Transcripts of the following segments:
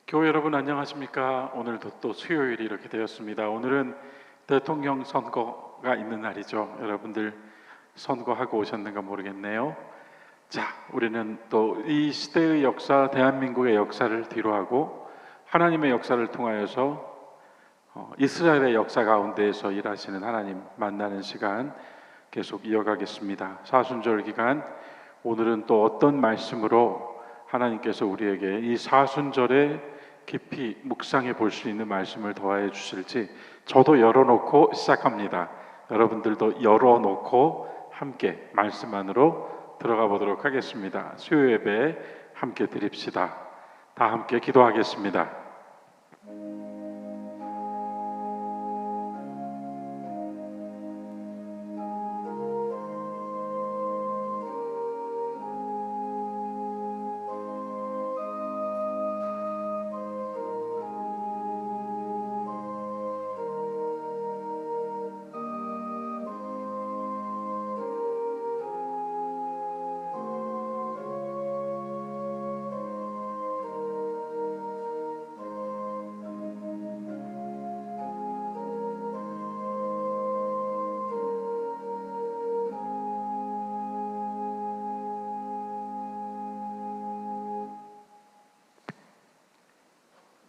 교회 여러분 안녕하십니까? 오늘도 또 수요일이 이렇게 되었습니다. 오늘은 대통령 선거가 있는 날이죠. 여러분들 선거하고 오셨는가 모르겠네요. 자, 우리는 또 이 시대의 역사, 대한민국의 역사를 뒤로하고 하나님의 역사를 통하여서 이스라엘의 역사 가운데에서 일하시는 하나님 만나는 시간 계속 이어가겠습니다. 사순절 기간 오늘은 또 어떤 말씀으로 하나님께서 우리에게 이 사순절에 깊이 묵상해 볼 수 있는 말씀을 더하여 주실지 저도 열어놓고 시작합니다. 여러분들도 열어놓고 함께 말씀 안으로 들어가 보도록 하겠습니다. 수요 예배 함께 드립시다. 다 함께 기도하겠습니다.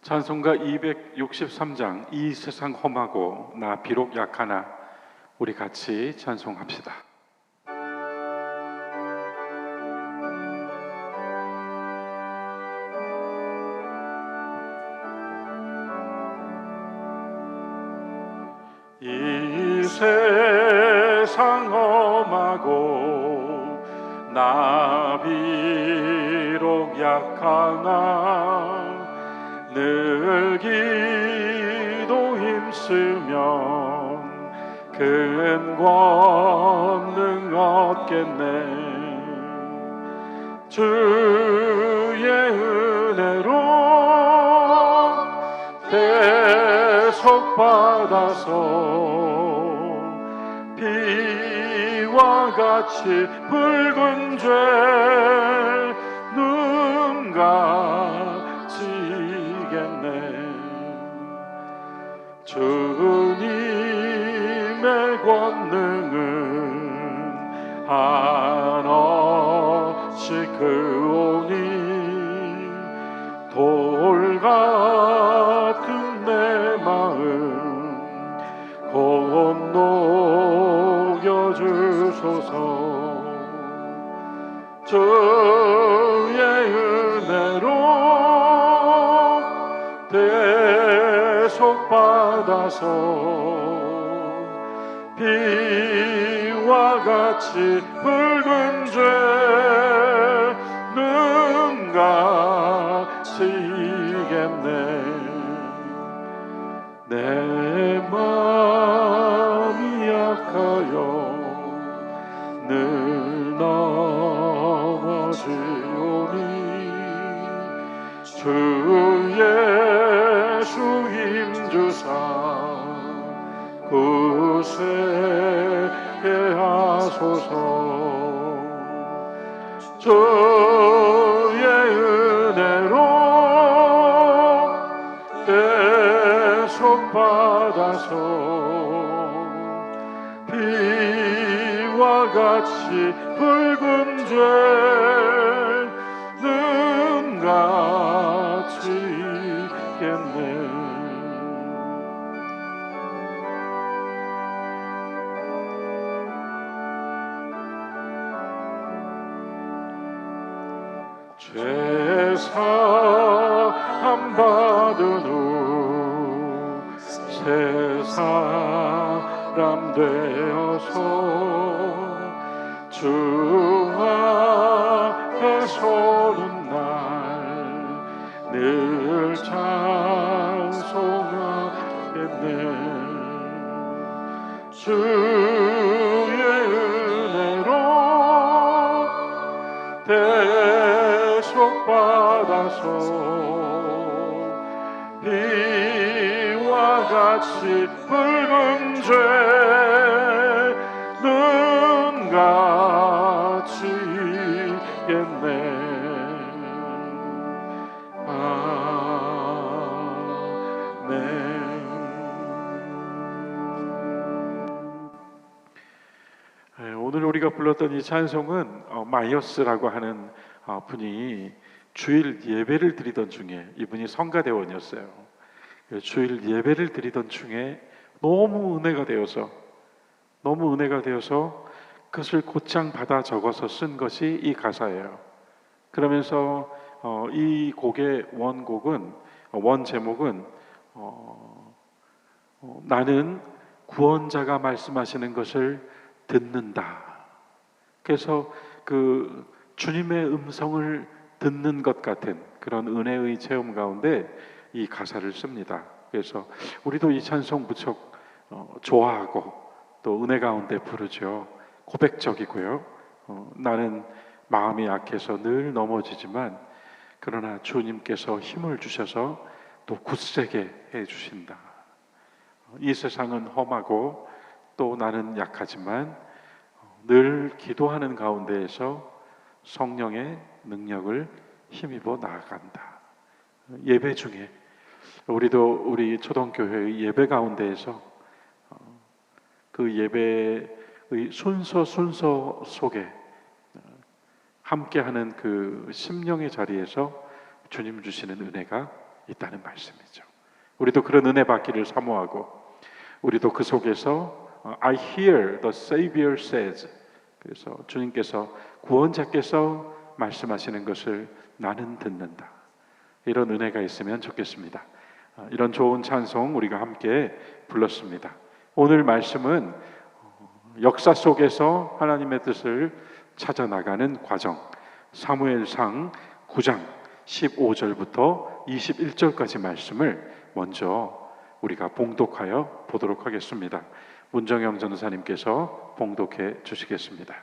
찬송가 263장 이 세상 험하고 나 비록 약하나 우리 같이 찬송합시다. 이 세상 험하고 나 비록 약하나 늘 기도 힘쓰면 큰 권능 얻겠네. 주의 은혜로 대속받아서 비와 같이 붉은 죄 눈 감지겠네. 주님의 권능은 한없이 크오니 돌 같은 내 마음 건너여 주소서. 주의 은혜로 대속받아서 비와 같이 붉은 죄 눈 감지겠네. 내 마음이 약하여 늘 넘어지오니 주 예수 힘주사 구세게 하소서. 주의 은혜로 대속받아서 비와 같이 붉은 죄 눈 감지겠네. 죄사함 받은 후 새 사람 되어서 주 앞에 서는 날 늘 찬송하겠네. 주의 은혜로 대속받아서 비와 같이 붉은 죄 눈 감지겠네. 우리가 불렀던 이 찬송은 마이어스라고 하는 분이 주일 예배를 드리던 중에, 이분이 성가대원이었어요. 주일 예배를 드리던 중에 너무 은혜가 되어서 그것을 곧장 받아 적어서 쓴 것이 이 가사예요. 그러면서 이 곡의 원 제목은 나는 구원자가 말씀하시는 것을 듣는다. 그래서 그 주님의 음성을 듣는 것 같은 그런 은혜의 체험 가운데 이 가사를 씁니다. 그래서 우리도 이 찬송 무척 좋아하고 또 은혜 가운데 부르죠. 고백적이고요. 나는 마음이 약해서 늘 넘어지지만 그러나 주님께서 힘을 주셔서 또 굳세게 해주신다. 이 세상은 험하고 또 나는 약하지만 늘 기도하는 가운데에서 성령의 능력을 힘입어 나아간다. 예배 중에 우리도 우리 초등교회의 예배 가운데에서 그 예배의 순서 속에 함께하는 그 심령의 자리에서 주님 주시는 은혜가 있다는 말씀이죠. 우리도 그런 은혜 받기를 사모하고 우리도 그 속에서 I hear the Savior says, 그래서 주님께서 구원자께서 말씀하시는 것을 나는 듣는다. 이런 은혜가 있으면 좋겠습니다. 이런 좋은 찬송 우리가 함께 불렀습니다. 오늘 말씀은 역사 속에서 하나님의 뜻을 찾아 나가는 과정, 사무엘상 9장 15절부터 21절까지 말씀을 먼저 우리가 봉독하여 보도록 하겠습니다. 문정영 전도사님께서 봉독해 주시겠습니다.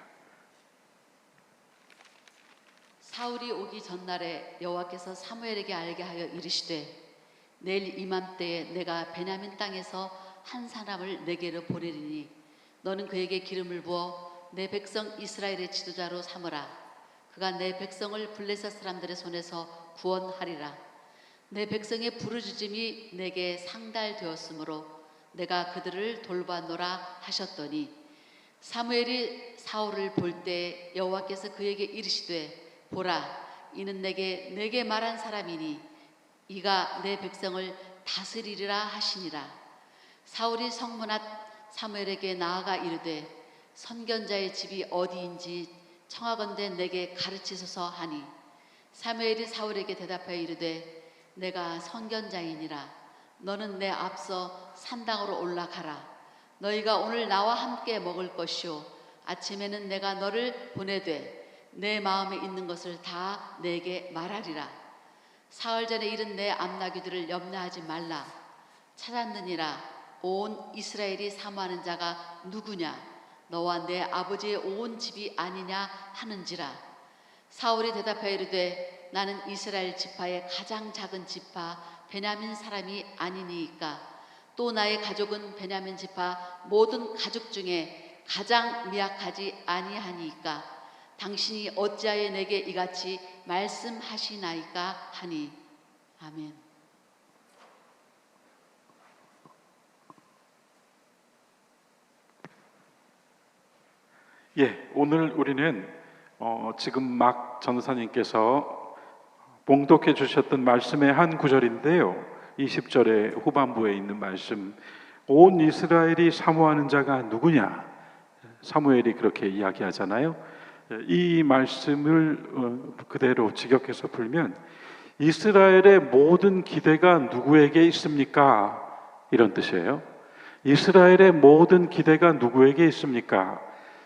사울이 오기 전날에 여호와께서 사무엘에게 알게 하여 이르시되 내일 이맘때에 내가 베냐민 땅에서 한 사람을 내게로 보내리니 너는 그에게 기름을 부어 내 백성 이스라엘의 지도자로 삼으라. 그가 내 백성을 블레셋 사람들의 손에서 구원하리라. 내 백성의 부르짖음이 내게 상달되었으므로 내가 그들을 돌봐노라 하셨더니 사무엘이 사울을 볼 때 여호와께서 그에게 이르시되 보라, 이는 내게 말한 사람이니 이가 내 백성을 다스리리라 하시니라. 사울이 성문 앞 사무엘에게 나아가 이르되 선견자의 집이 어디인지 청하건대 내게 가르치소서 하니 사무엘이 사울에게 대답하여 이르되 내가 선견자이니라. 너는 내 앞서 산당으로 올라가라. 너희가 오늘 나와 함께 먹을 것이요 아침에는 내가 너를 보내되 내 마음에 있는 것을 다 내게 말하리라. 사흘 전에 이른 내 암나귀들을 염려하지 말라. 찾았느니라. 온 이스라엘이 사모하는 자가 누구냐? 너와 내 아버지의 온 집이 아니냐 하는지라. 사울이 대답하여 이르되 나는 이스라엘 지파의 가장 작은 지파 베냐민 사람이 아니니이까. 또 나의 가족은 베냐민 지파 모든 가족 중에 가장 미약하지 아니하니이까. 당신이 어찌하여 내게 이같이 말씀하시나이까 하니. 아멘. 오늘 우리는 지금 막 전도사님께서 봉독해 주셨던 말씀의 한 구절인데요, 20절의 후반부에 있는 말씀, 온 이스라엘이 사모하는 자가 누구냐, 사무엘이 그렇게 이야기하잖아요. 이 말씀을 그대로 직역해서 풀면 이스라엘의 모든 기대가 누구에게 있습니까? 이런 뜻이에요. 이스라엘의 모든 기대가 누구에게 있습니까?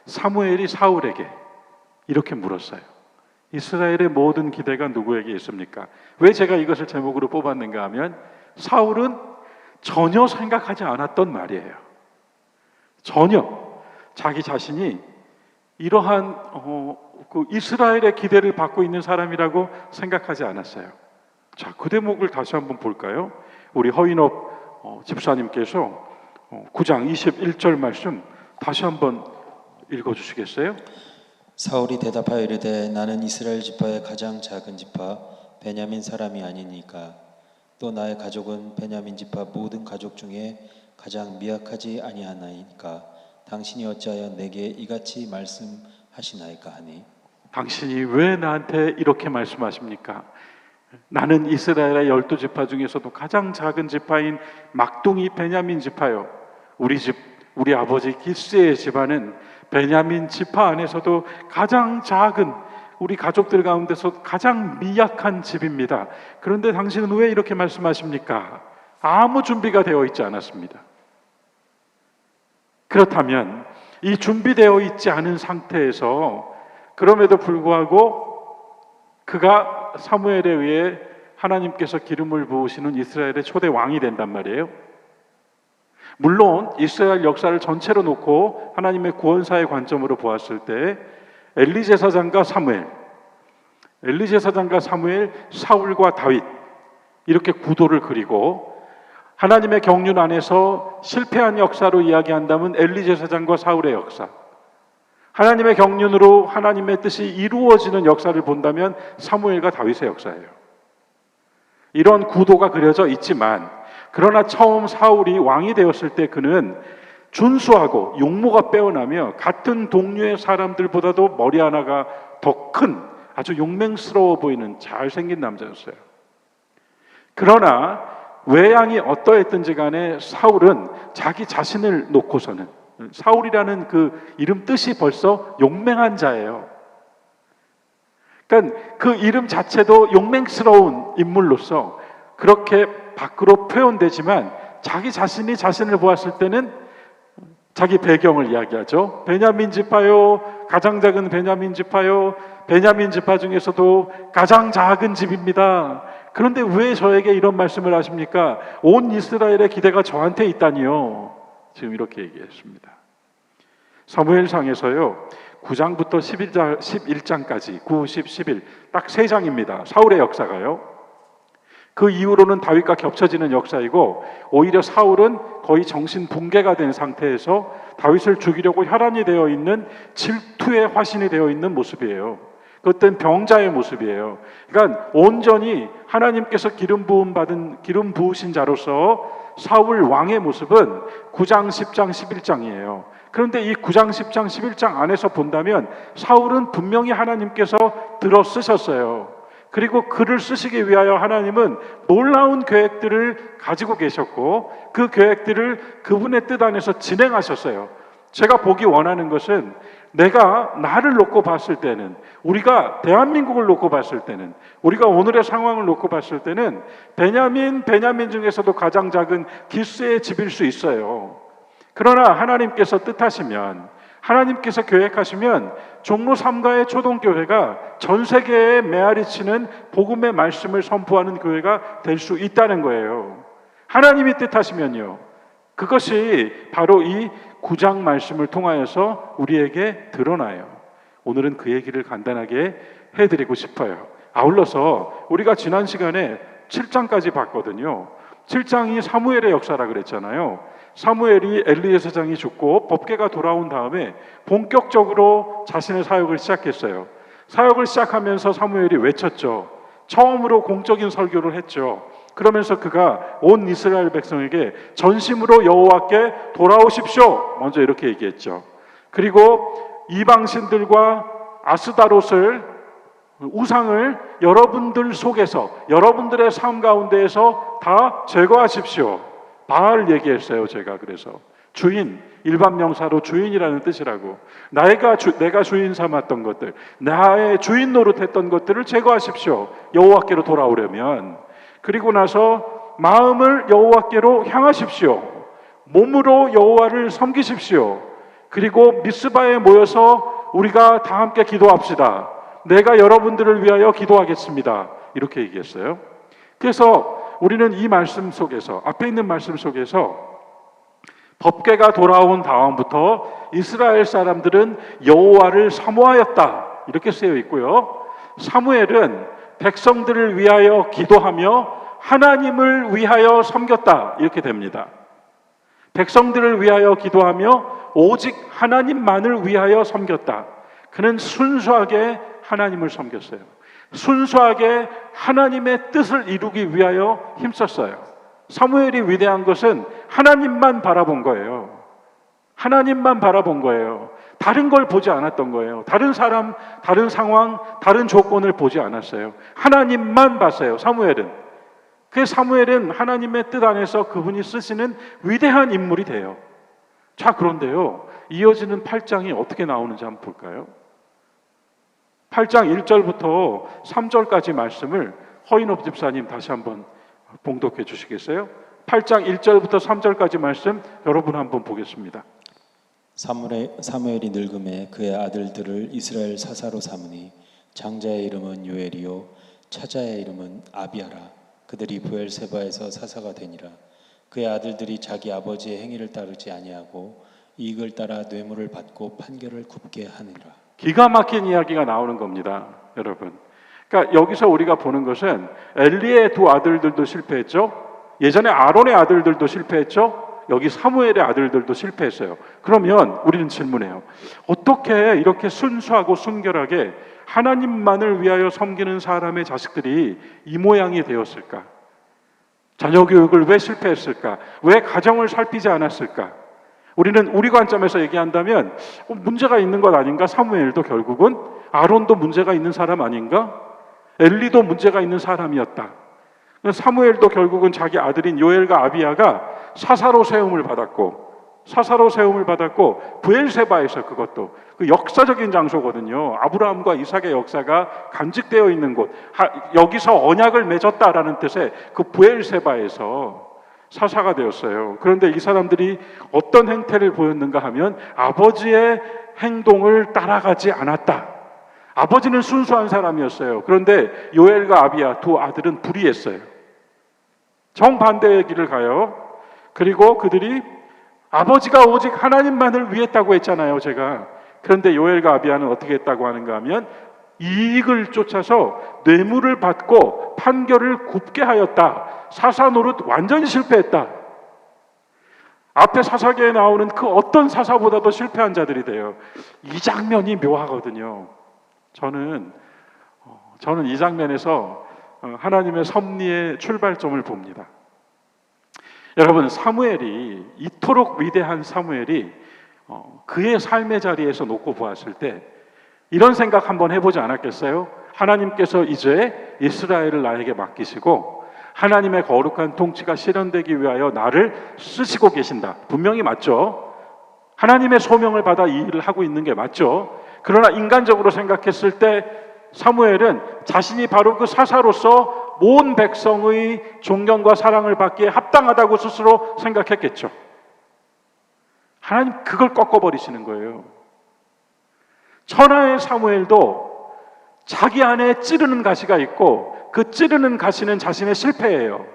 사무엘이 사울에게 이렇게 물었어요. 이스라엘의 모든 기대가 누구에게 있습니까? 왜 제가 이것을 제목으로 뽑았는가 하면 사울은 전혀 생각하지 않았던 말이에요. 전혀 자기 자신이 이러한 그 이스라엘의 기대를 받고 있는 사람이라고 생각하지 않았어요. 자, 그 대목을 다시 한번 볼까요? 우리 허인업 집사님께서 9장 21절 말씀 다시 한번 읽어주시겠어요? 사울이 대답하여 이르되 나는 이스라엘 지파의 가장 작은 지파 베냐민 사람이 아니니까. 또 나의 가족은 베냐민 지파 모든 가족 중에 가장 미약하지 아니하나이까. 당신이 어찌하여 내게 이같이 말씀하시나이까 하시나이까 하니 당신이 왜 나한테 이렇게 말씀하십니까? 나는 이스라엘의 12지파 중에서도 가장 작은 지파인 막둥이 베냐민 지파요. 우리 아버지 기스의 집안은 베냐민 지파 안에서도 가장 작은, 우리 가족들 가운데서 가장 미약한 집입니다. 그런데 당신은 왜 이렇게 말씀하십니까? 아무 준비가 되어 있지 않았습니다. 그렇다면 이 준비되어 있지 않은 상태에서 그럼에도 불구하고 그가 사무엘에 의해 하나님께서 기름을 부으시는 이스라엘의 초대 왕이 된단 말이에요. 물론 이스라엘 역사를 전체로 놓고 하나님의 구원사의 관점으로 보았을 때 엘리 제사장과 사무엘, 사울과 다윗 이렇게 구도를 그리고 하나님의 경륜 안에서 실패한 역사로 이야기한다면 엘리 제사장과 사울의 역사, 하나님의 경륜으로 하나님의 뜻이 이루어지는 역사를 본다면 사무엘과 다윗의 역사예요. 이런 구도가 그려져 있지만 그러나 처음 사울이 왕이 되었을 때 그는 준수하고 용모가 빼어나며 같은 동료의 사람들보다도 머리 하나가 더 큰 아주 용맹스러워 보이는 잘생긴 남자였어요. 그러나 외양이 어떠했든지 간에 사울은 자기 자신을 놓고서는, 사울이라는 그 이름 뜻이 벌써 용맹한 자예요. 그러니까 그 이름 자체도 용맹스러운 인물로서 그렇게 밖으로 표현되지만 자기 자신이 자신을 보았을 때는 자기 배경을 이야기하죠. 베냐민 지파요, 가장 작은 베냐민 지파요, 베냐민 지파 중에서도 가장 작은 집입니다. 그런데 왜 저에게 이런 말씀을 하십니까? 온 이스라엘의 기대가 저한테 있다니요. 지금 이렇게 얘기했습니다. 사무엘상에서요 9장부터 11장까지 9, 10, 11 딱 3장입니다. 사울의 역사가요. 그 이후로는 다윗과 겹쳐지는 역사이고 오히려 사울은 거의 정신 붕괴가 된 상태에서 다윗을 죽이려고 혈안이 되어 있는 질투의 화신이 되어 있는 모습이에요. 그것은 병자의 모습이에요. 그러니까 온전히 하나님께서 기름 부으신 자로서 사울 왕의 모습은 9장, 10장, 11장이에요. 그런데 이 9장, 10장, 11장 안에서 본다면 사울은 분명히 하나님께서 들어 쓰셨어요. 그리고 그를 쓰시기 위하여 하나님은 놀라운 계획들을 가지고 계셨고 그 계획들을 그분의 뜻 안에서 진행하셨어요. 제가 보기 원하는 것은 내가 나를 놓고 봤을 때는, 우리가 대한민국을 놓고 봤을 때는, 우리가 오늘의 상황을 놓고 봤을 때는 베냐민 중에서도 가장 작은 기스의 집일 수 있어요. 그러나 하나님께서 뜻하시면, 하나님께서 계획하시면 종로 3가의 초동교회가 전 세계에 메아리치는 복음의 말씀을 선포하는 교회가 될 수 있다는 거예요. 하나님이 뜻하시면요. 그것이 바로 이 9장 말씀을 통하여서 우리에게 드러나요. 오늘은 그 얘기를 간단하게 해드리고 싶어요. 아울러서 우리가 지난 시간에 7장까지 봤거든요. 7장이 사무엘의 역사라 그랬잖아요. 사무엘이 엘리 제사장이 죽고 법궤가 돌아온 다음에 본격적으로 자신의 사역을 시작했어요. 사역을 시작하면서 사무엘이 외쳤죠. 처음으로 공적인 설교를 했죠. 그러면서 그가 온 이스라엘 백성에게 전심으로 여호와께 돌아오십시오. 먼저 이렇게 얘기했죠. 그리고 이방신들과 아스다롯을, 우상을 여러분들 속에서, 여러분들의 삶 가운데에서 다 제거하십시오. 바알 얘기했어요. 제가 그래서 주인, 일반 명사로 주인이라는 뜻이라고. 내가 주인 삼았던 것들, 나의 주인 노릇했던 것들을 제거하십시오. 여호와께로 돌아오려면. 그리고 나서 마음을 여호와께로 향하십시오. 몸으로 여호와를 섬기십시오. 그리고 미스바에 모여서 우리가 다 함께 기도합시다. 내가 여러분들을 위하여 기도하겠습니다. 이렇게 얘기했어요. 그래서 우리는 이 말씀 속에서, 앞에 있는 말씀 속에서 법궤가 돌아온 다음부터 이스라엘 사람들은 여호와를 사모하였다. 이렇게 쓰여 있고요. 사무엘은 백성들을 위하여 기도하며 하나님을 위하여 섬겼다. 이렇게 됩니다. 백성들을 위하여 기도하며 오직 하나님만을 위하여 섬겼다. 그는 순수하게 하나님을 섬겼어요. 순수하게 하나님의 뜻을 이루기 위하여 힘썼어요. 사무엘이 위대한 것은 하나님만 바라본 거예요. 하나님만 바라본 거예요. 다른 걸 보지 않았던 거예요. 다른 사람, 다른 상황, 다른 조건을 보지 않았어요. 하나님만 봤어요. 사무엘은. 그 사무엘은 하나님의 뜻 안에서 그분이 쓰시는 위대한 인물이 돼요. 자, 그런데요, 이어지는 8장이 어떻게 나오는지 한번 볼까요? 8장 1절부터 3절까지 말씀을 허인업 집사님 다시 한번 봉독해 주시겠어요? 8장 1절부터 3절까지 말씀 여러분 한번 보겠습니다. 사무엘이 늙음에 그의 아들들을 이스라엘 사사로 삼으니 장자의 이름은 요엘이요 차자의 이름은 아비아라. 그들이 브엘세바에서 사사가 되니라. 그의 아들들이 자기 아버지의 행위를 따르지 아니하고 이익을 따라 뇌물을 받고 판결을 굽게 하느니라. 기가 막힌 이야기가 나오는 겁니다, 여러분. 그러니까 여기서 우리가 보는 것은 엘리의 두 아들들도 실패했죠. 예전에 아론의 아들들도 실패했죠. 여기 사무엘의 아들들도 실패했어요. 그러면 우리는 질문해요. 어떻게 이렇게 순수하고 순결하게 하나님만을 위하여 섬기는 사람의 자식들이 이 모양이 되었을까? 자녀 교육을 왜 실패했을까? 왜 가정을 살피지 않았을까? 우리는 우리 관점에서 얘기한다면 문제가 있는 것 아닌가? 사무엘도 결국은 아론도 문제가 있는 사람 아닌가? 엘리도 문제가 있는 사람이었다. 사무엘도 결국은 자기 아들인 요엘과 아비야가 사사로 세움을 받았고 브엘세바에서 그것도 그 역사적인 장소거든요. 아브라함과 이삭의 역사가 간직되어 있는 곳, 여기서 언약을 맺었다라는 뜻의 그 브엘세바에서 사사가 되었어요. 그런데 이 사람들이 어떤 행태를 보였는가 하면 아버지의 행동을 따라가지 않았다. 아버지는 순수한 사람이었어요. 그런데 요엘과 아비야 두 아들은 불의했어요. 정반대의 길을 가요. 그리고 그들이 아버지가 오직 하나님만을 위했다고 했잖아요, 제가. 그런데 요엘과 아비야는 어떻게 했다고 하는가 하면 이익을 쫓아서 뇌물을 받고 판결을 굽게 하였다. 사사 노릇 완전히 실패했다. 앞에 사사기에 나오는 그 어떤 사사보다도 실패한 자들이 돼요. 이 장면이 묘하거든요. 저는 이 장면에서 하나님의 섭리의 출발점을 봅니다. 여러분, 사무엘이 이토록 위대한 사무엘이 그의 삶의 자리에서 놓고 보았을 때 이런 생각 한번 해보지 않았겠어요? 하나님께서 이제 이스라엘을 나에게 맡기시고 하나님의 거룩한 통치가 실현되기 위하여 나를 쓰시고 계신다. 분명히 맞죠? 하나님의 소명을 받아 이 일을 하고 있는 게 맞죠? 그러나 인간적으로 생각했을 때 사무엘은 자신이 바로 그 사사로서 온 백성의 존경과 사랑을 받기에 합당하다고 스스로 생각했겠죠. 하나님 그걸 꺾어버리시는 거예요. 천하의 사무엘도 자기 안에 찌르는 가시가 있고 그 찌르는 가시는 자신의 실패예요.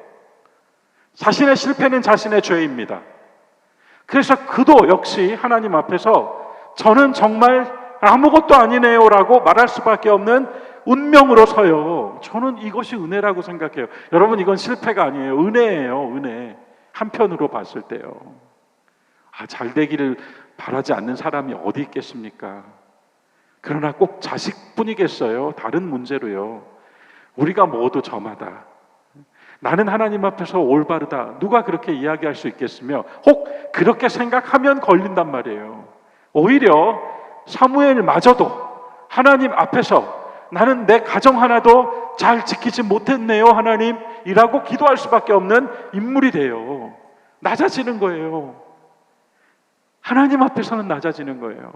자신의 실패는 자신의 죄입니다. 그래서 그도 역시 하나님 앞에서 저는 정말 아무것도 아니네요 라고 말할 수밖에 없는 운명으로 서요. 저는 이것이 은혜라고 생각해요. 여러분, 이건 실패가 아니에요. 은혜예요. 은혜. 한편으로 봤을 때요. 잘 되기를 바라지 않는 사람이 어디 있겠습니까? 그러나 꼭 자식뿐이겠어요? 다른 문제로요. 우리가 모두 저마다 나는 하나님 앞에서 올바르다. 누가 그렇게 이야기할 수 있겠으며 혹 그렇게 생각하면 걸린단 말이에요. 오히려 사무엘마저도 하나님 앞에서 나는 내 가정 하나도 잘 지키지 못했네요 하나님 이라고 기도할 수밖에 없는 인물이 돼요. 낮아지는 거예요. 하나님 앞에서는 낮아지는 거예요.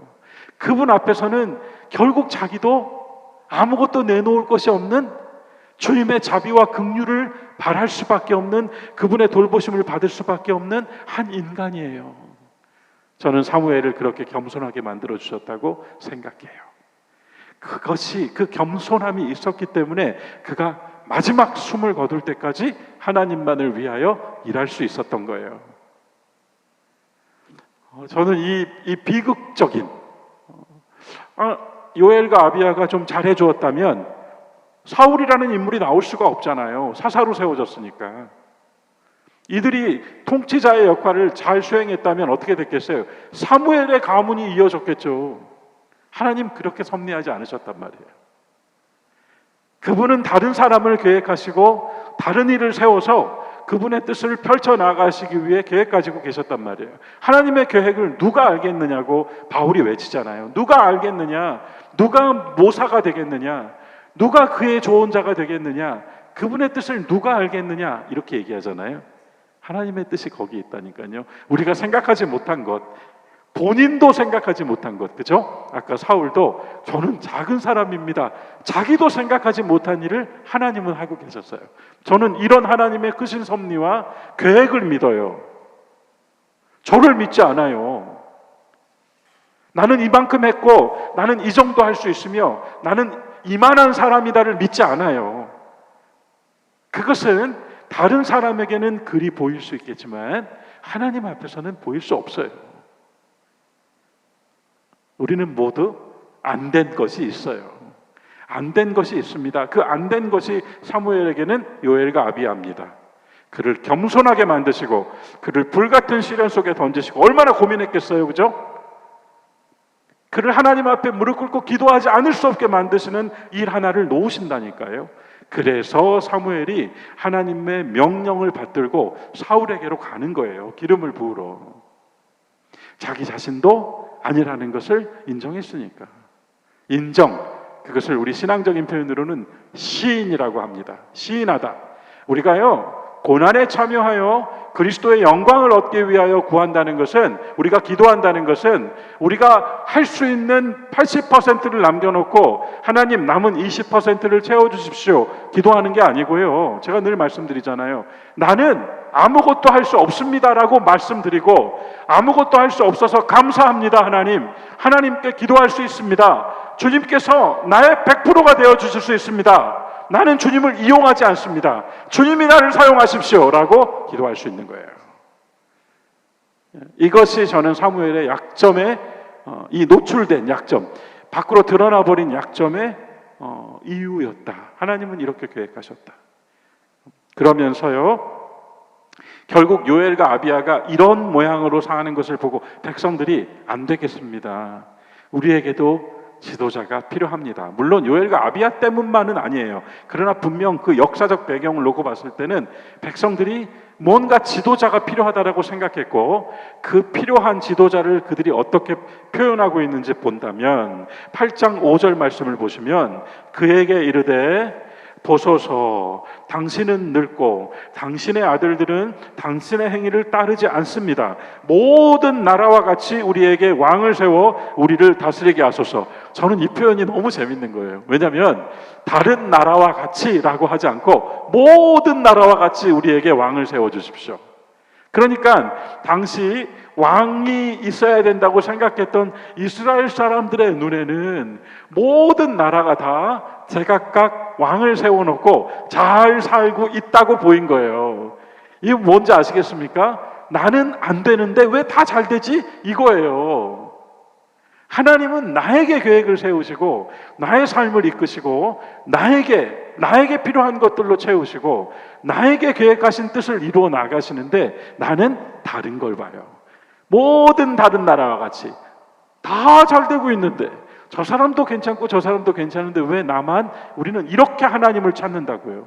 그분 앞에서는 결국 자기도 아무것도 내놓을 것이 없는 주님의 자비와 긍휼을 바랄 수밖에 없는, 그분의 돌보심을 받을 수밖에 없는 한 인간이에요. 저는 사무엘을 그렇게 겸손하게 만들어 주셨다고 생각해요. 그것이, 그 겸손함이 있었기 때문에 그가 마지막 숨을 거둘 때까지 하나님만을 위하여 일할 수 있었던 거예요. 저는 이 비극적인 요엘과 아비야가 좀 잘해 주었다면 사울이라는 인물이 나올 수가 없잖아요. 사사로 세워졌으니까. 이들이 통치자의 역할을 잘 수행했다면 어떻게 됐겠어요? 사무엘의 가문이 이어졌겠죠. 하나님 그렇게 섭리하지 않으셨단 말이에요. 그분은 다른 사람을 계획하시고 다른 일을 세워서 그분의 뜻을 펼쳐 나가시기 위해 계획 가지고 계셨단 말이에요. 하나님의 계획을 누가 알겠느냐고 바울이 외치잖아요. 누가 알겠느냐? 누가 모사가 되겠느냐? 누가 그의 조언자가 되겠느냐? 그분의 뜻을 누가 알겠느냐? 이렇게 얘기하잖아요. 하나님의 뜻이 거기 있다니까요. 우리가 생각하지 못한 것, 본인도 생각하지 못한 것, 그죠? 아까 사울도 저는 작은 사람입니다. 자기도 생각하지 못한 일을 하나님은 하고 계셨어요. 저는 이런 하나님의 크신 섭리와 계획을 믿어요. 저를 믿지 않아요. 나는 이만큼 했고 나는 이 정도 할 수 있으며 나는 이만한 사람이다를 믿지 않아요. 그것은 다른 사람에게는 그리 보일 수 있겠지만 하나님 앞에서는 보일 수 없어요. 우리는 모두 안 된 것이 있어요. 안 된 것이 있습니다. 그 안 된 것이 사무엘에게는 요엘과 아비야입니다. 그를 겸손하게 만드시고 그를 불같은 시련 속에 던지시고 얼마나 고민했겠어요, 그죠? 그를 하나님 앞에 무릎 꿇고 기도하지 않을 수 없게 만드시는 일 하나를 놓으신다니까요. 그래서 사무엘이 하나님의 명령을 받들고 사울에게로 가는 거예요. 기름을 부으러. 자기 자신도 아니라는 것을 인정했으니까. 인정, 그것을 우리 신앙적인 표현으로는 시인이라고 합니다. 시인하다. 우리가요 고난에 참여하여 그리스도의 영광을 얻기 위하여 구한다는 것은, 우리가 기도한다는 것은 우리가 할 수 있는 80%를 남겨놓고 하나님 남은 20%를 채워주십시오 기도하는 게 아니고요. 제가 늘 말씀드리잖아요. 나는 아무것도 할 수 없습니다라고 말씀드리고 아무것도 할 수 없어서 감사합니다 하나님. 하나님께 기도할 수 있습니다. 주님께서 나의 100%가 되어주실 수 있습니다. 나는 주님을 이용하지 않습니다. 주님이 나를 사용하십시오 라고 기도할 수 있는 거예요. 이것이 저는 사무엘의 약점에 이 노출된 약점, 밖으로 드러나 버린 약점의 이유였다. 하나님은 이렇게 계획하셨다. 그러면서요 결국 요엘과 아비야가 이런 모양으로 상하는 것을 보고 백성들이 안 되겠습니다. 우리에게도 지도자가 필요합니다. 물론 요엘과 아비야 때문만은 아니에요. 그러나 분명 그 역사적 배경을 놓고 봤을 때는 백성들이 뭔가 지도자가 필요하다라고 생각했고 그 필요한 지도자를 그들이 어떻게 표현하고 있는지 본다면 8장 5절 말씀을 보시면 그에게 이르되 보소서 당신은 늙고 당신의 아들들은 당신의 행위를 따르지 않습니다. 모든 나라와 같이 우리에게 왕을 세워 우리를 다스리게 하소서. 저는 이 표현이 너무 재밌는 거예요. 왜냐하면 다른 나라와 같이라고 하지 않고 모든 나라와 같이 우리에게 왕을 세워주십시오. 그러니까 당시 왕이 있어야 된다고 생각했던 이스라엘 사람들의 눈에는 모든 나라가 다 제각각 왕을 세워놓고 잘 살고 있다고 보인 거예요. 이게 뭔지 아시겠습니까? 나는 안 되는데 왜 다 잘 되지? 이거예요. 하나님은 나에게 계획을 세우시고 나의 삶을 이끄시고 나에게 필요한 것들로 채우시고 나에게 계획하신 뜻을 이루어 나가시는데 나는 다른 걸 봐요. 모든 다른 나라와 같이 다 잘 되고 있는데 저 사람도 괜찮고 저 사람도 괜찮은데 왜 나만, 우리는 이렇게 하나님을 찾는다고요.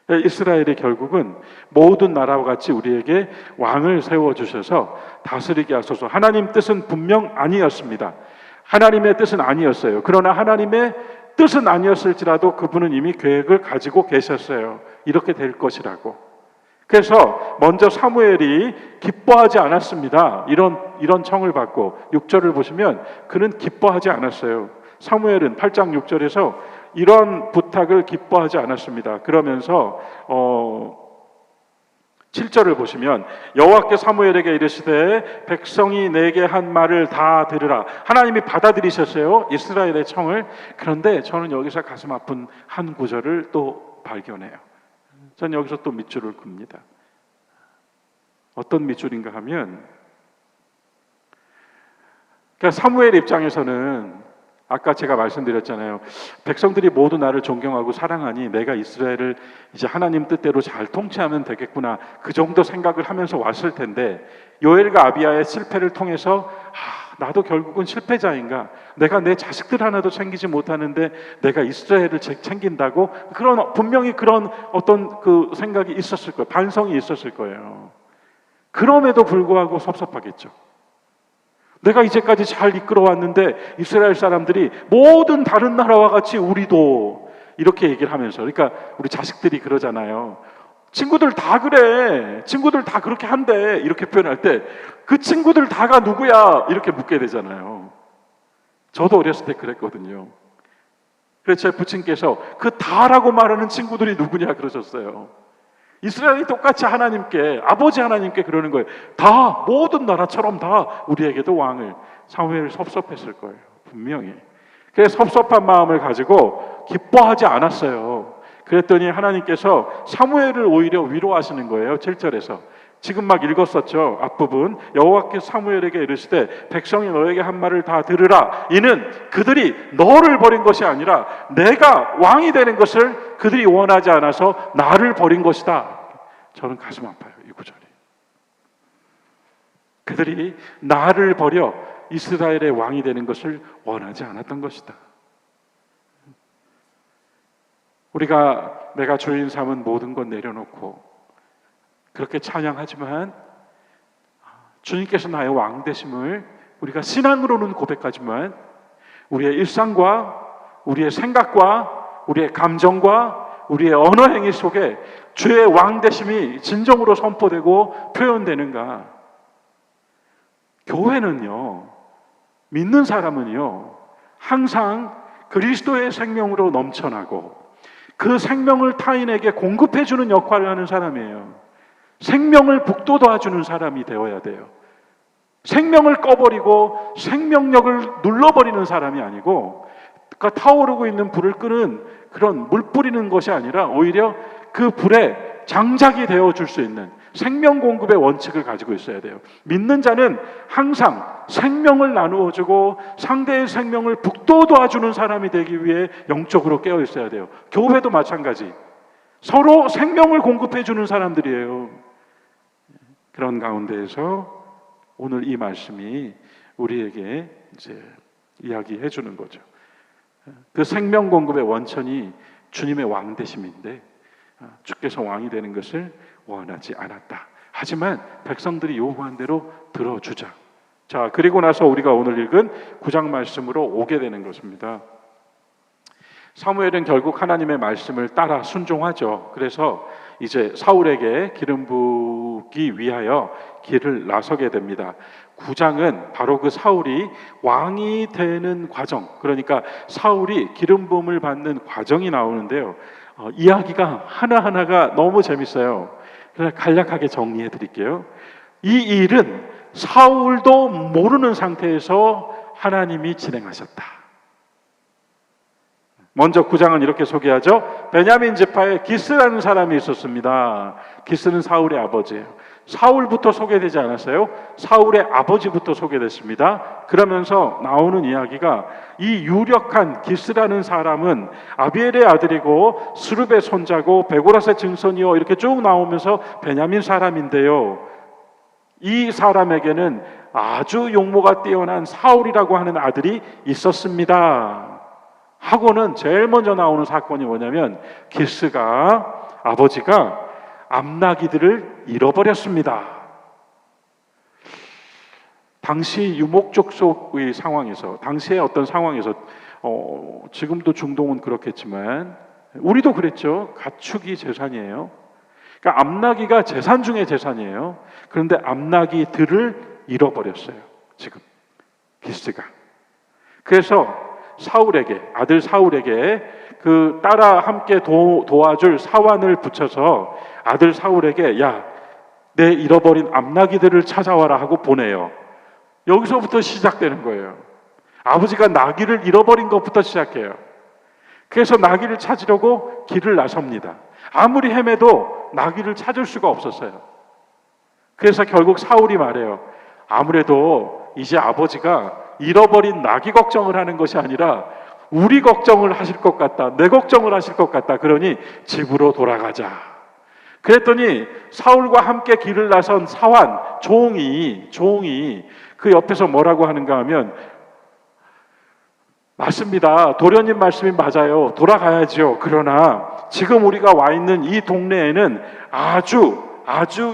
이스라엘이 결국은 모든 나라와 같이 우리에게 왕을 세워주셔서 다스리게 하소서. 하나님 뜻은 분명 아니었습니다. 하나님의 뜻은 아니었어요. 그러나 하나님의 뜻은 아니었을지라도 그분은 이미 계획을 가지고 계셨어요. 이렇게 될 것이라고. 그래서 먼저 사무엘이 기뻐하지 않았습니다. 이런 청을 받고 6절을 보시면 그는 기뻐하지 않았어요. 사무엘은 8장 6절에서 이런 부탁을 기뻐하지 않았습니다. 그러면서 7절을 보시면 여호와께 사무엘에게 이르시되 백성이 내게 한 말을 다 들으라. 하나님이 받아들이셨어요, 이스라엘의 청을. 그런데 저는 여기서 가슴 아픈 한 구절을 또 발견해요. 저는 여기서 또 밑줄을 긋습니다. 어떤 밑줄인가 하면, 그러니까 사무엘 입장에서는 아까 제가 말씀드렸잖아요. 백성들이 모두 나를 존경하고 사랑하니 내가 이스라엘을 이제 하나님 뜻대로 잘 통치하면 되겠구나, 그 정도 생각을 하면서 왔을 텐데 요엘과 아비야의 실패를 통해서 나도 결국은 실패자인가? 내가 내 자식들 하나도 챙기지 못하는데 내가 이스라엘을 챙긴다고? 분명히 그런 어떤 그 생각이 있었을 거예요. 반성이 있었을 거예요. 그럼에도 불구하고 섭섭하겠죠. 내가 이제까지 잘 이끌어왔는데 이스라엘 사람들이 모든 다른 나라와 같이 우리도 이렇게 얘기를 하면서, 그러니까 우리 자식들이 그러잖아요. 친구들 다 그래. 친구들 다 그렇게 한대. 이렇게 표현할 때 그 친구들 다가 누구야? 이렇게 묻게 되잖아요. 저도 어렸을 때 그랬거든요. 그래서 제 부친께서 그 다라고 말하는 친구들이 누구냐 그러셨어요. 이스라엘이 똑같이 하나님께, 아버지 하나님께 그러는 거예요. 다 모든 나라처럼 다 우리에게도 왕을. 사무엘이 섭섭했을 거예요. 분명히. 그래서 섭섭한 마음을 가지고 기뻐하지 않았어요. 그랬더니 하나님께서 사무엘을 오히려 위로하시는 거예요. 7절에서. 지금 막 읽었었죠. 앞부분. 여호와께서 사무엘에게 이르시되 백성이 너에게 한 말을 다 들으라. 이는 그들이 너를 버린 것이 아니라 내가 왕이 되는 것을 그들이 원하지 않아서 나를 버린 것이다. 저는 가슴 아파요. 이 구절이. 그들이 나를 버려 이스라엘의 왕이 되는 것을 원하지 않았던 것이다. 내가 주인 삼은 모든 것 내려놓고 그렇게 찬양하지만 주님께서 나의 왕 되심을 우리가 신앙으로는 고백하지만 우리의 일상과 우리의 생각과 우리의 감정과 우리의 언어 행위 속에 주의 왕 되심이 진정으로 선포되고 표현되는가? 교회는요, 믿는 사람은요, 항상 그리스도의 생명으로 넘쳐나고 그 생명을 타인에게 공급해주는 역할을 하는 사람이에요. 생명을 북돋아주는 사람이 되어야 돼요. 생명을 꺼버리고 생명력을 눌러버리는 사람이 아니고, 그러니까 타오르고 있는 불을 끄는 그런 물 뿌리는 것이 아니라 오히려 그 불에 장작이 되어줄 수 있는 생명 공급의 원칙을 가지고 있어야 돼요. 믿는 자는 항상 생명을 나누어주고 상대의 생명을 북돋아주는 사람이 되기 위해 영적으로 깨어 있어야 돼요. 교회도 마찬가지. 서로 생명을 공급해주는 사람들이에요. 그런 가운데에서 오늘 이 말씀이 우리에게 이제 이야기해 주는 거죠. 그 생명 공급의 원천이 주님의 왕 되심인데 주께서 왕이 되는 것을 원하지 않았다. 하지만 백성들이 요구한 대로 들어주자. 자, 그리고 나서 우리가 오늘 읽은 9장 말씀으로 오게 되는 것입니다. 사무엘은 결국 하나님의 말씀을 따라 순종하죠. 그래서 이제 사울에게 기름 부기 위하여 길을 나서게 됩니다. 9장은 바로 그 사울이 왕이 되는 과정, 그러니까 사울이 기름 부음을 받는 과정이 나오는데요. 이야기가 하나하나가 너무 재밌어요. 그래서 간략하게 정리해 드릴게요. 이 일은 사울도 모르는 상태에서 하나님이 진행하셨다. 먼저 9장은 이렇게 소개하죠. 베냐민 지파에 기스라는 사람이 있었습니다. 기스는 사울의 아버지예요. 사울부터 소개되지 않았어요. 사울의 아버지부터 소개됐습니다. 그러면서 나오는 이야기가 이 유력한 기스라는 사람은 아비엘의 아들이고 스룹의 손자고 베고라스의 증손이요, 이렇게 쭉 나오면서 베냐민 사람인데요. 이 사람에게는 아주 용모가 뛰어난 사울이라고 하는 아들이 있었습니다. 하고는 제일 먼저 나오는 사건이 뭐냐면 기스가, 아버지가 암나기들을 잃어버렸습니다. 당시 유목족속의 상황에서, 당시의 어떤 상황에서, 지금도 중동은 그렇겠지만 우리도 그랬죠. 가축이 재산이에요. 그러니까 암나기가 재산 중에 재산이에요. 그런데 암나기들을 잃어버렸어요. 지금 기스가. 그래서 사울에게, 아들 사울에게 그 따라 함께 도와줄 사환을 붙여서 아들 사울에게 야, 내 잃어버린 암나기들을 찾아와라 하고 보내요. 여기서부터 시작되는 거예요. 아버지가 나귀를 잃어버린 것부터 시작해요. 그래서 나귀를 찾으려고 길을 나섭니다. 아무리 헤매도 나귀를 찾을 수가 없었어요. 그래서 결국 사울이 말해요. 아무래도 이제 아버지가 잃어버린 나귀 걱정을 하는 것이 아니라 우리 걱정을 하실 것 같다. 내 걱정을 하실 것 같다. 그러니 집으로 돌아가자. 그랬더니 사울과 함께 길을 나선 사환 종이 그 옆에서 뭐라고 하는가 하면, 맞습니다. 도련님 말씀이 맞아요. 돌아가야죠. 그러나 지금 우리가 와 있는 이 동네에는 아주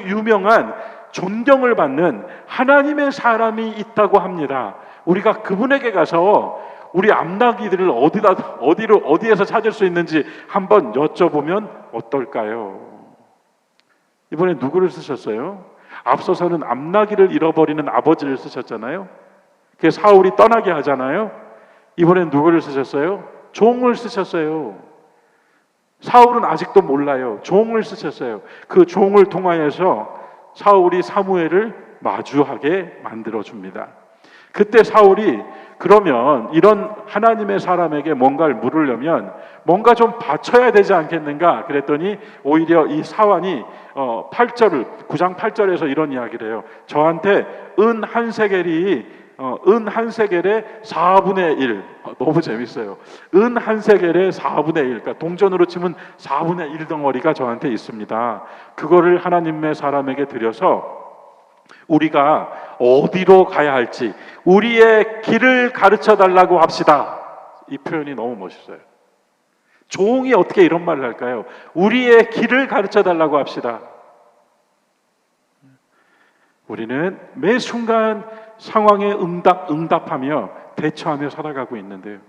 유명한 존경을 받는 하나님의 사람이 있다고 합니다. 우리가 그분에게 가서 우리 암나기들을 어디에서 찾을 수 있는지 한번 여쭤보면 어떨까요? 이번에 누구를 쓰셨어요? 앞서서는 암나기를 잃어버리는 아버지를 쓰셨잖아요. 그 사울이 떠나게 하잖아요. 이번엔 누구를 쓰셨어요? 종을 쓰셨어요. 사울은 아직도 몰라요. 종을 쓰셨어요. 그 종을 통하여서 사울이 사무엘을 마주하게 만들어줍니다. 그때 사울이 그러면 이런 하나님의 사람에게 뭔가를 물으려면 뭔가 좀 바쳐야 되지 않겠는가? 그랬더니 오히려 이 사환이 9장 8절에서 이런 이야기를 해요. 저한테 은 한 세겔의 4분의 1. 너무 재밌어요. 은 한 세겔의 4분의 1. 그러니까 동전으로 치면 4분의 1 덩어리가 저한테 있습니다. 그거를 하나님의 사람에게 드려서 우리가 어디로 가야 할지 우리의 길을 가르쳐 달라고 합시다. 이 표현이 너무 멋있어요. 종이 어떻게 이런 말을 할까요? 우리의 길을 가르쳐 달라고 합시다. 우리는 매 순간 상황에 응답하며 대처하며 살아가고 있는데요.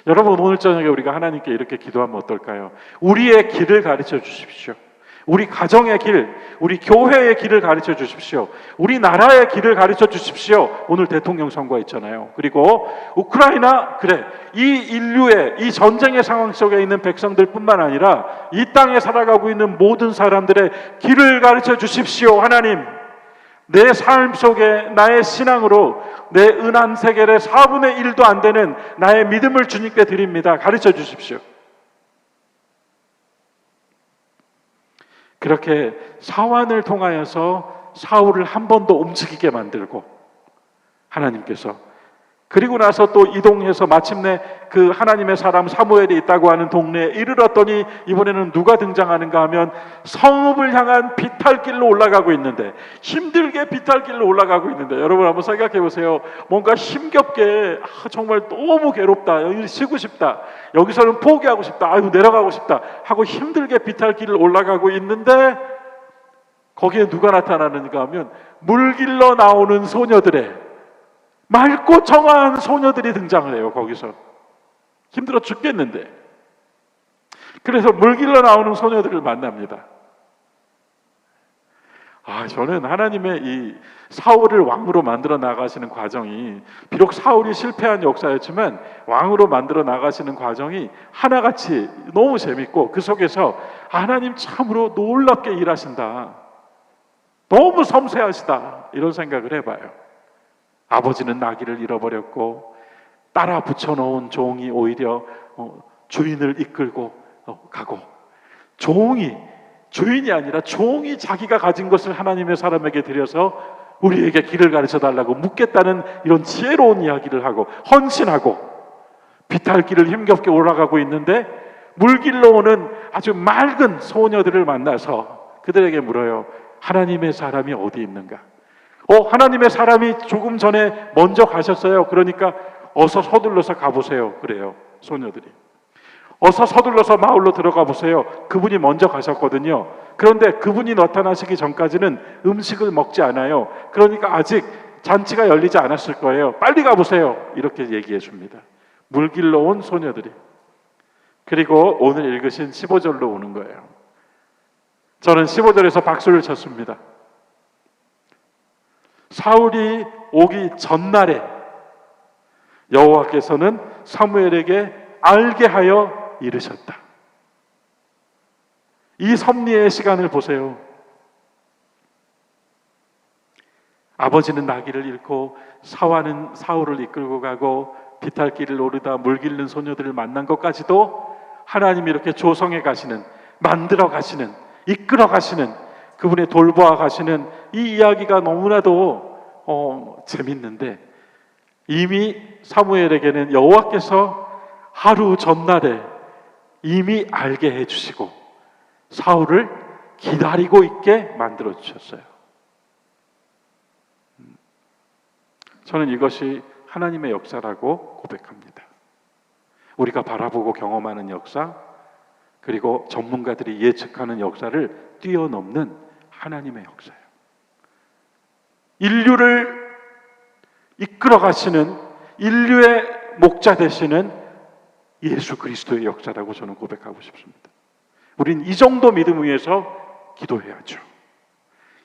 여러분, 오늘 저녁에 우리가 하나님께 이렇게 기도하면 어떨까요? 우리의 길을 가르쳐 주십시오. 우리 가정의 길, 우리 교회의 길을 가르쳐 주십시오. 우리 나라의 길을 가르쳐 주십시오. 오늘 대통령 선거 있잖아요. 그리고 우크라이나, 이 인류의 이 전쟁의 상황 속에 있는 백성들뿐만 아니라 이 땅에 살아가고 있는 모든 사람들의 길을 가르쳐 주십시오. 하나님, 내 삶 속에 나의 신앙으로 내 은한 세겔의 4분의 1도 안 되는 나의 믿음을 주님께 드립니다. 가르쳐 주십시오. 그렇게 사환을 통하여서 사울을 한 번 더 움직이게 만들고 하나님께서, 그리고 나서 또 이동해서 마침내 그 하나님의 사람 사무엘이 있다고 하는 동네에 이르렀더니 이번에는 누가 등장하는가 하면 성읍을 향한 비탈길로 올라가고 있는데, 힘들게 비탈길로 올라가고 있는데, 여러분 한번 생각해 보세요. 뭔가 힘겹게 정말 너무 괴롭다, 여기 쉬고 싶다, 여기서는 포기하고 싶다, 아이고 내려가고 싶다 하고 힘들게 비탈길을 올라가고 있는데 거기에 누가 나타나는가 하면 물길러 나오는 소녀들의, 맑고 청아한 소녀들이 등장을 해요. 거기서 힘들어 죽겠는데, 그래서 물길러 나오는 소녀들을 만납니다. 저는 하나님의 이 사울을 왕으로 만들어 나가시는 과정이, 비록 사울이 실패한 역사였지만 왕으로 만들어 나가시는 과정이 하나같이 너무 재밌고, 그 속에서 하나님 참으로 놀랍게 일하신다, 너무 섬세하시다, 이런 생각을 해봐요. 아버지는 나귀를 잃어버렸고 따라 붙여놓은 종이 오히려 주인을 이끌고 가고, 주인이 아니라 종이 자기가 가진 것을 하나님의 사람에게 드려서 우리에게 길을 가르쳐 달라고 묻겠다는 이런 지혜로운 이야기를 하고 헌신하고 비탈길을 힘겹게 올라가고 있는데 물길로 오는 아주 맑은 소녀들을 만나서 그들에게 물어요. 하나님의 사람이 어디 있는가? 하나님의 사람이 조금 전에 먼저 가셨어요. 그러니까 어서 서둘러서 가보세요. 그래요, 소녀들이. 어서 서둘러서 마을로 들어가 보세요. 그분이 먼저 가셨거든요. 그런데 그분이 나타나시기 전까지는 음식을 먹지 않아요. 그러니까 아직 잔치가 열리지 않았을 거예요. 빨리 가보세요. 이렇게 얘기해 줍니다. 물길로 온 소녀들이. 그리고 오늘 읽으신 15절로 오는 거예요. 저는 15절에서 박수를 쳤습니다. 사울이 오기 전날에 여호와께서는 사무엘에게 알게 하여 이르셨다. 이 섭리의 시간을 보세요. 아버지는 나귀를 잃고 사환은 사울을 이끌고 가고 비탈길을 오르다 물길른 소녀들을 만난 것까지도 하나님이 이렇게 조성해 가시는, 만들어 가시는, 이끌어 가시는, 그분의 돌보아 가시는 이 이야기가 너무나도 재밌는데, 이미 사무엘에게는 여호와께서 하루 전날에 이미 알게 해주시고 사울을 기다리고 있게 만들어 주셨어요. 저는 이것이 하나님의 역사라고 고백합니다. 우리가 바라보고 경험하는 역사, 그리고 전문가들이 예측하는 역사를 뛰어넘는 하나님의 역사예요. 인류를 이끌어 가시는, 인류의 목자 되시는 예수 그리스도의 역사라고 저는 고백하고 싶습니다. 우린 이 정도 믿음 위해서 기도해야죠.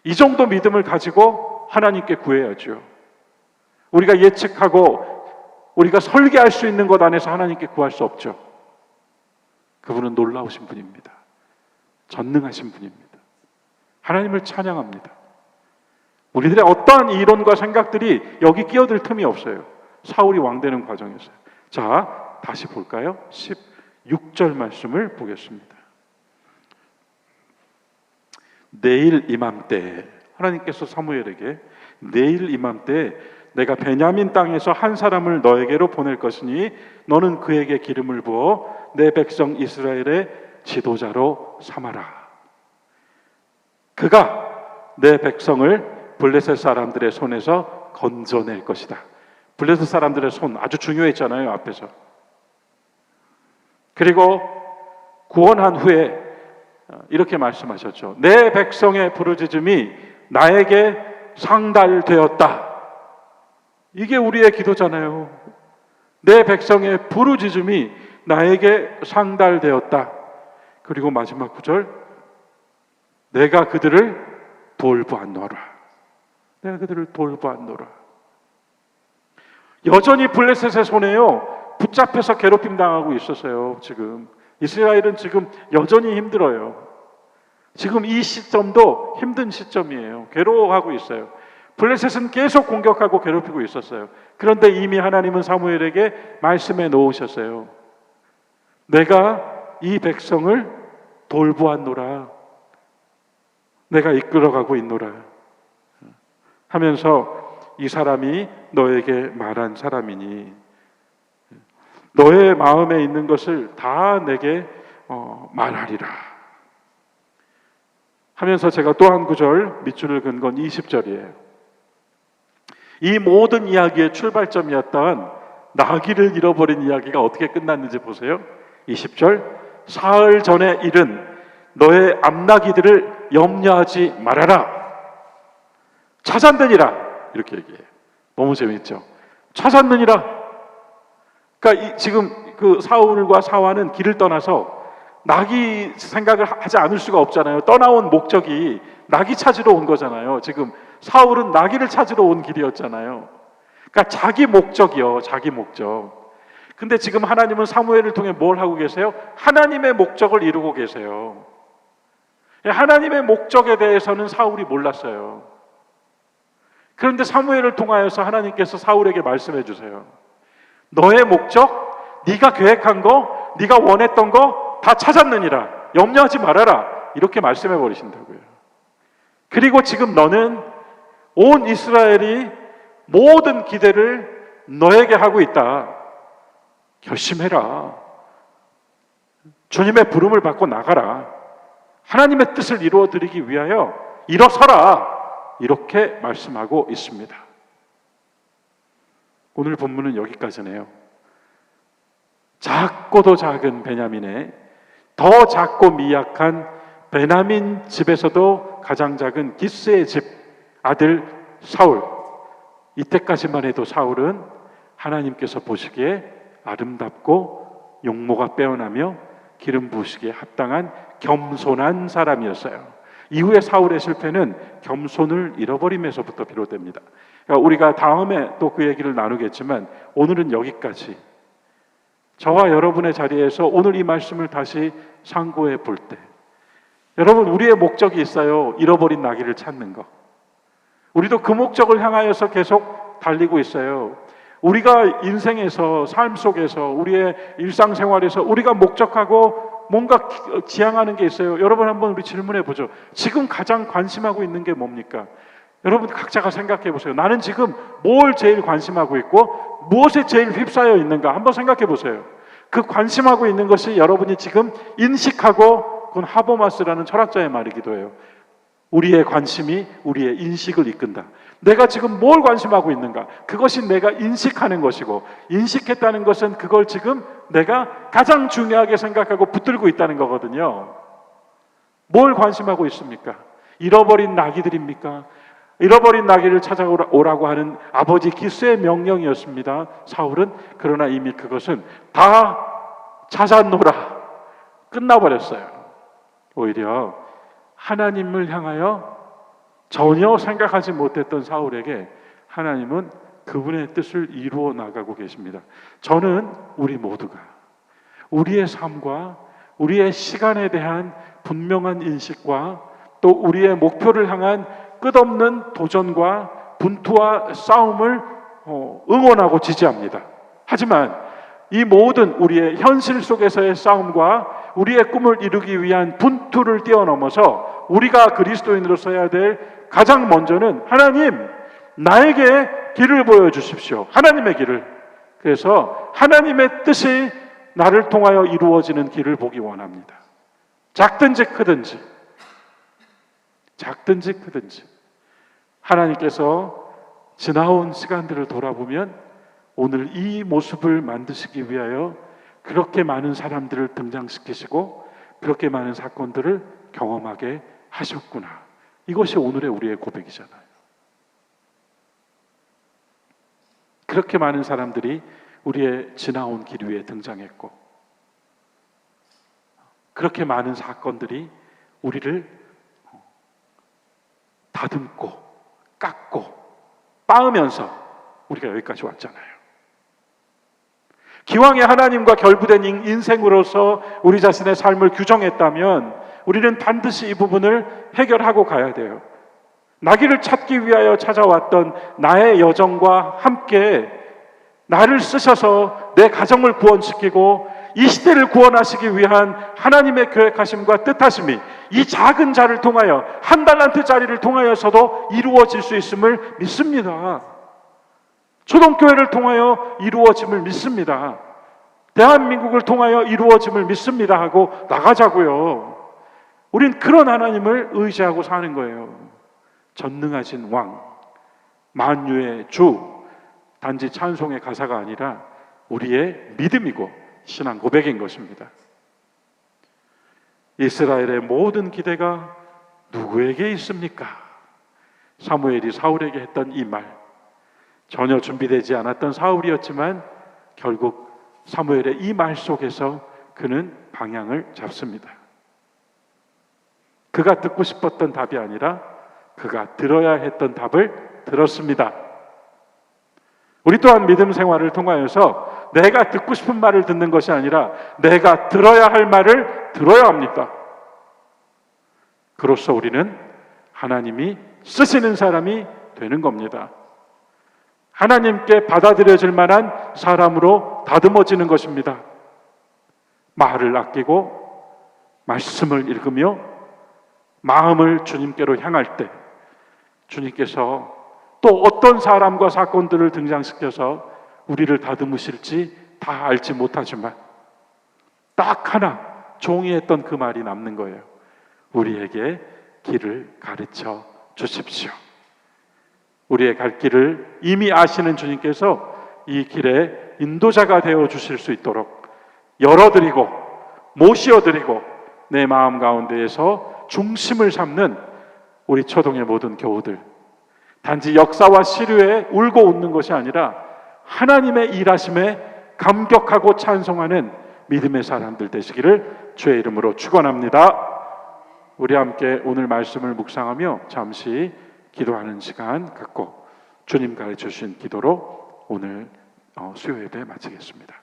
이 정도 믿음을 가지고 하나님께 구해야죠. 우리가 예측하고 우리가 설계할 수 있는 것 안에서 하나님께 구할 수 없죠. 그분은 놀라우신 분입니다. 전능하신 분입니다. 하나님을 찬양합니다. 우리들의 어떠한 이론과 생각들이 여기 끼어들 틈이 없어요. 사울이 왕되는 과정에서요. 자, 다시 볼까요? 16절 말씀을 보겠습니다. 내일 이맘때, 하나님께서 사무엘에게 내일 이맘때 내가 베냐민 땅에서 한 사람을 너에게로 보낼 것이니 너는 그에게 기름을 부어 내 백성 이스라엘의 지도자로 삼아라. 그가 내 백성을 블레셋 사람들의 손에서 건져낼 것이다. 블레셋 사람들의 손 아주 중요했잖아요, 앞에서. 그리고 구원한 후에 이렇게 말씀하셨죠. 내 백성의 부르짖음이 나에게 상달되었다. 이게 우리의 기도잖아요. 내 백성의 부르짖음이 나에게 상달되었다. 그리고 마지막 구절, 내가 그들을 돌보았노라. 내가 그들을 돌보았노라. 여전히 블레셋의 손에요, 붙잡혀서 괴롭힘 당하고 있었어요. 지금 이스라엘은 지금 여전히 힘들어요. 지금 이 시점도 힘든 시점이에요. 괴로워하고 있어요. 블레셋은 계속 공격하고 괴롭히고 있었어요. 그런데 이미 하나님은 사무엘에게 말씀해 놓으셨어요. 내가 이 백성을 돌보았노라. 내가 이끌어가고 있노라 하면서 이 사람이 너에게 말한 사람이니 너의 마음에 있는 것을 다 내게 말하리라 하면서 제가 또 한 구절 밑줄을 긋은 건 20절이에요. 이 모든 이야기의 출발점이었던 나귀를 잃어버린 이야기가 어떻게 끝났는지 보세요. 20절, 사흘 전에 일은 너의 암나귀들을 염려하지 말아라. 찾았느니라. 이렇게 얘기해요. 너무 재밌죠. 찾았느니라. 그러니까 지금 그 사울과 사화는 길을 떠나서 나귀 생각을 하지 않을 수가 없잖아요. 떠나온 목적이 나귀 찾으러 온 거잖아요. 지금 사울은 나귀를 찾으러 온 길이었잖아요. 그러니까 자기 목적이요, 자기 목적. 근데 지금 하나님은 사무엘을 통해 뭘 하고 계세요? 하나님의 목적을 이루고 계세요. 하나님의 목적에 대해서는 사울이 몰랐어요. 그런데 사무엘을 통하여서 하나님께서 사울에게 말씀해 주세요. 너의 목적, 네가 계획한 거, 네가 원했던 거 다 찾았느니라. 염려하지 말아라. 이렇게 말씀해 버리신다고요. 그리고 지금 너는 온 이스라엘이 모든 기대를 너에게 하고 있다. 결심해라. 주님의 부름을 받고 나가라. 하나님의 뜻을 이루어드리기 위하여 일어서라. 이렇게 말씀하고 있습니다. 오늘 본문은 여기까지네요. 작고도 작은 베냐민의 더 작고 미약한 베냐민 집에서도 가장 작은 기스의 집 아들 사울. 이때까지만 해도 사울은 하나님께서 보시기에 아름답고 용모가 빼어나며 기름 부으시기에 합당한 겸손한 사람이었어요. 이후에 사울의 실패는 겸손을 잃어버림에서부터 비롯됩니다. 그러니까 우리가 다음에 또 그 얘기를 나누겠지만 오늘은 여기까지. 저와 여러분의 자리에서 오늘 이 말씀을 다시 상고해 볼 때 여러분, 우리의 목적이 있어요. 잃어버린 나귀를 찾는 거. 우리도 그 목적을 향하여서 계속 달리고 있어요. 우리가 인생에서, 삶 속에서, 우리의 일상생활에서 우리가 목적하고 뭔가 지향하는 게 있어요. 여러분 한번 우리 질문해 보죠. 지금 가장 관심하고 있는 게 뭡니까? 여러분 각자가 생각해 보세요. 나는 지금 뭘 제일 관심하고 있고 무엇에 제일 휩싸여 있는가 한번 생각해 보세요. 그 관심하고 있는 것이 여러분이 지금 인식하고 그건 하버마스라는 철학자의 말이기도 해요. 우리의 관심이 우리의 인식을 이끈다. 내가 지금 뭘 관심하고 있는가? 그것이 내가 인식하는 것이고, 인식했다는 것은 그걸 지금 내가 가장 중요하게 생각하고 붙들고 있다는 거거든요. 뭘 관심하고 있습니까? 잃어버린 나귀들입니까? 잃어버린 나귀를 찾아오라고 하는 아버지 기스의 명령이었습니다. 사울은. 그러나 이미 그것은 다 찾아노라 끝나버렸어요. 오히려 하나님을 향하여 전혀 생각하지 못했던 사울에게 하나님은 그분의 뜻을 이루어 나가고 계십니다. 저는 우리 모두가 우리의 삶과 우리의 시간에 대한 분명한 인식과 또 우리의 목표를 향한 끝없는 도전과 분투와 싸움을 응원하고 지지합니다. 하지만 이 모든 우리의 현실 속에서의 싸움과 우리의 꿈을 이루기 위한 분투를 뛰어넘어서 우리가 그리스도인으로서 해야 될 가장 먼저는 하나님, 나에게 길을 보여주십시오. 하나님의 길을. 그래서 하나님의 뜻이 나를 통하여 이루어지는 길을 보기 원합니다. 작든지 크든지, 작든지 크든지. 하나님께서 지나온 시간들을 돌아보면 오늘 이 모습을 만드시기 위하여 그렇게 많은 사람들을 등장시키시고 그렇게 많은 사건들을 경험하게 하셨구나. 이것이 오늘의 우리의 고백이잖아요. 그렇게 많은 사람들이 우리의 지나온 길 위에 등장했고, 그렇게 많은 사건들이 우리를 다듬고 깎고 빻으면서 우리가 여기까지 왔잖아요. 기왕에 하나님과 결부된 인생으로서 우리 자신의 삶을 규정했다면 우리는 반드시 이 부분을 해결하고 가야 돼요. 나귀를 찾기 위하여 찾아왔던 나의 여정과 함께 나를 쓰셔서 내 가정을 구원시키고 이 시대를 구원하시기 위한 하나님의 계획하심과 뜻하심이 이 작은 자를 통하여, 한 달란트짜리를 통하여서도 이루어질 수 있음을 믿습니다. 초동교회를 통하여 이루어짐을 믿습니다. 대한민국을 통하여 이루어짐을 믿습니다 하고 나가자고요. 우린 그런 하나님을 의지하고 사는 거예요. 전능하신 왕, 만유의 주, 단지 찬송의 가사가 아니라 우리의 믿음이고 신앙 고백인 것입니다. 이스라엘의 모든 기대가 누구에게 있습니까? 사무엘이 사울에게 했던 이 말, 전혀 준비되지 않았던 사울이었지만 결국 사무엘의 이 말 속에서 그는 방향을 잡습니다. 그가 듣고 싶었던 답이 아니라 그가 들어야 했던 답을 들었습니다. 우리 또한 믿음 생활을 통하여서 내가 듣고 싶은 말을 듣는 것이 아니라 내가 들어야 할 말을 들어야 합니다. 그로써 우리는 하나님이 쓰시는 사람이 되는 겁니다. 하나님께 받아들여질 만한 사람으로 다듬어지는 것입니다. 말을 아끼고 말씀을 읽으며 마음을 주님께로 향할 때 주님께서 또 어떤 사람과 사건들을 등장시켜서 우리를 다듬으실지 다 알지 못하지만 딱 하나 종이했던 그 말이 남는 거예요. 우리에게 길을 가르쳐 주십시오. 우리의 갈 길을 이미 아시는 주님께서 이 길의 인도자가 되어 주실 수 있도록 열어드리고 모시어드리고 내 마음 가운데에서 중심을 잡는 우리 초동의 모든 교우들, 단지 역사와 시류에 울고 웃는 것이 아니라 하나님의 일하심에 감격하고 찬송하는 믿음의 사람들 되시기를 주의 이름으로 축원합니다. 우리 함께 오늘 말씀을 묵상하며 잠시 기도하는 시간 갖고 주님 가르쳐 주신 기도로 오늘 수요 예배 마치겠습니다.